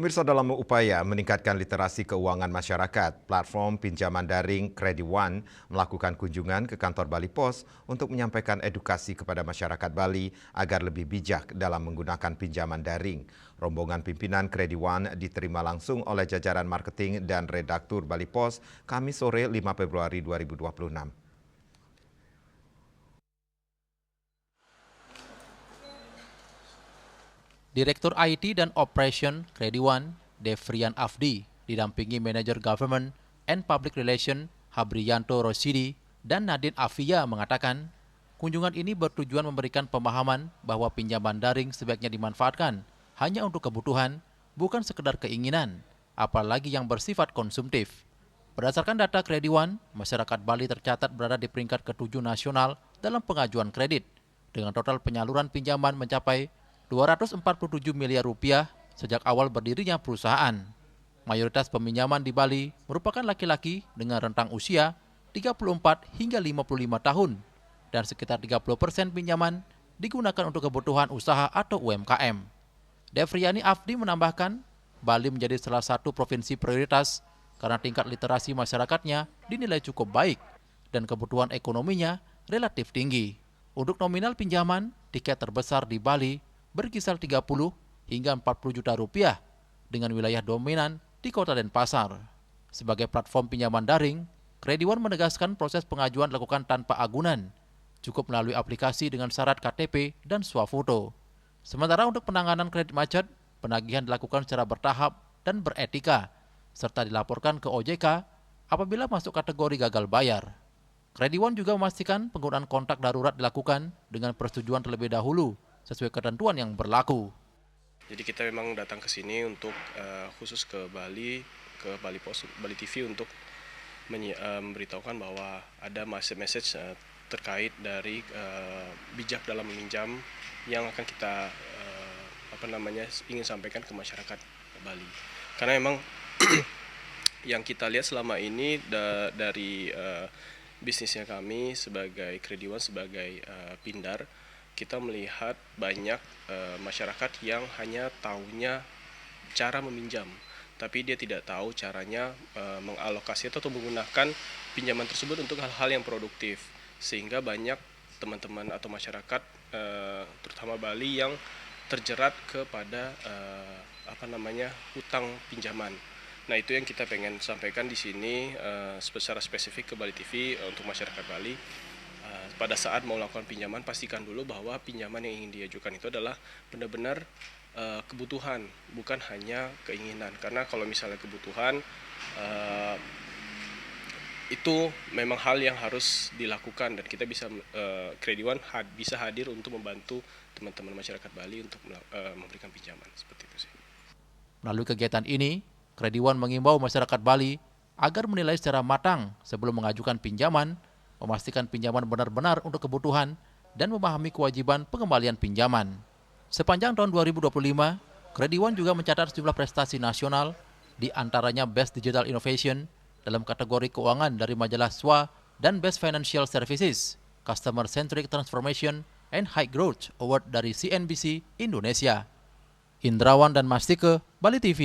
Pemirsa, dalam upaya meningkatkan literasi keuangan masyarakat, platform pinjaman daring Kredi One melakukan kunjungan ke kantor Bali Pos untuk menyampaikan edukasi kepada masyarakat Bali agar lebih bijak dalam menggunakan pinjaman daring. Rombongan pimpinan Kredi One diterima langsung oleh jajaran marketing dan redaktur Bali Pos Kamis sore 5 Februari 2026. Direktur IT dan Operation Kredi One, Devrian Afdi, didampingi Manajer Government and Public Relation Habriyanto Rosidi dan Nadine Afia mengatakan, kunjungan ini bertujuan memberikan pemahaman bahwa pinjaman daring sebaiknya dimanfaatkan hanya untuk kebutuhan, bukan sekedar keinginan, apalagi yang bersifat konsumtif. Berdasarkan data Kredi One, masyarakat Bali tercatat berada di peringkat ke-7 nasional dalam pengajuan kredit, dengan total penyaluran pinjaman mencapai 247 miliar rupiah sejak awal berdirinya perusahaan. Mayoritas peminjaman di Bali merupakan laki-laki dengan rentang usia 34 hingga 55 tahun dan sekitar 30% pinjaman digunakan untuk kebutuhan usaha atau UMKM. Devriani Afdi menambahkan, Bali menjadi salah satu provinsi prioritas karena tingkat literasi masyarakatnya dinilai cukup baik dan kebutuhan ekonominya relatif tinggi. Untuk nominal pinjaman, tiket terbesar di Bali berkisar 30 hingga 40 juta rupiah dengan wilayah dominan di Kota Denpasar. Sebagai platform pinjaman daring, Kredi One menegaskan proses pengajuan dilakukan tanpa agunan, cukup melalui aplikasi dengan syarat KTP dan swafoto. Sementara untuk penanganan kredit macet, penagihan dilakukan secara bertahap dan beretika, serta dilaporkan ke OJK apabila masuk kategori gagal bayar. Kredi One juga memastikan penggunaan kontak darurat dilakukan dengan persetujuan terlebih dahulu sesuai ketentuan yang berlaku. Jadi kita memang datang ke sini untuk khusus ke Bali Pos, Bali TV untuk memberitahukan bahwa ada message terkait dari bijak dalam meminjam yang akan kita ingin sampaikan ke masyarakat Bali. Karena memang yang kita lihat selama ini dari bisnisnya kami sebagai Kredi One, sebagai Pindar, kita melihat banyak masyarakat yang hanya tahunya cara meminjam, tapi dia tidak tahu caranya mengalokasi atau menggunakan pinjaman tersebut untuk hal-hal yang produktif, sehingga banyak teman-teman atau masyarakat terutama Bali yang terjerat kepada hutang pinjaman. Nah, itu yang kita pengen sampaikan di sini secara spesifik ke Bali TV untuk masyarakat Bali. Pada saat mau melakukan pinjaman, pastikan dulu bahwa pinjaman yang ingin diajukan itu adalah benar-benar kebutuhan, bukan hanya keinginan. Karena kalau misalnya kebutuhan, itu memang hal yang harus dilakukan dan kita bisa Kredi One bisa hadir untuk membantu teman-teman masyarakat Bali untuk memberikan pinjaman, seperti itu sih. Melalui kegiatan ini, Kredi One mengimbau masyarakat Bali agar menilai secara matang sebelum mengajukan pinjaman, memastikan pinjaman benar-benar untuk kebutuhan, dan memahami kewajiban pengembalian pinjaman. Sepanjang tahun 2025, Kredi One juga mencatat sejumlah prestasi nasional, di antaranya Best Digital Innovation dalam kategori keuangan dari majalah SWA dan Best Financial Services, Customer Centric Transformation and High Growth Award dari CNBC Indonesia. Indrawan dan Mastike, Bali TV.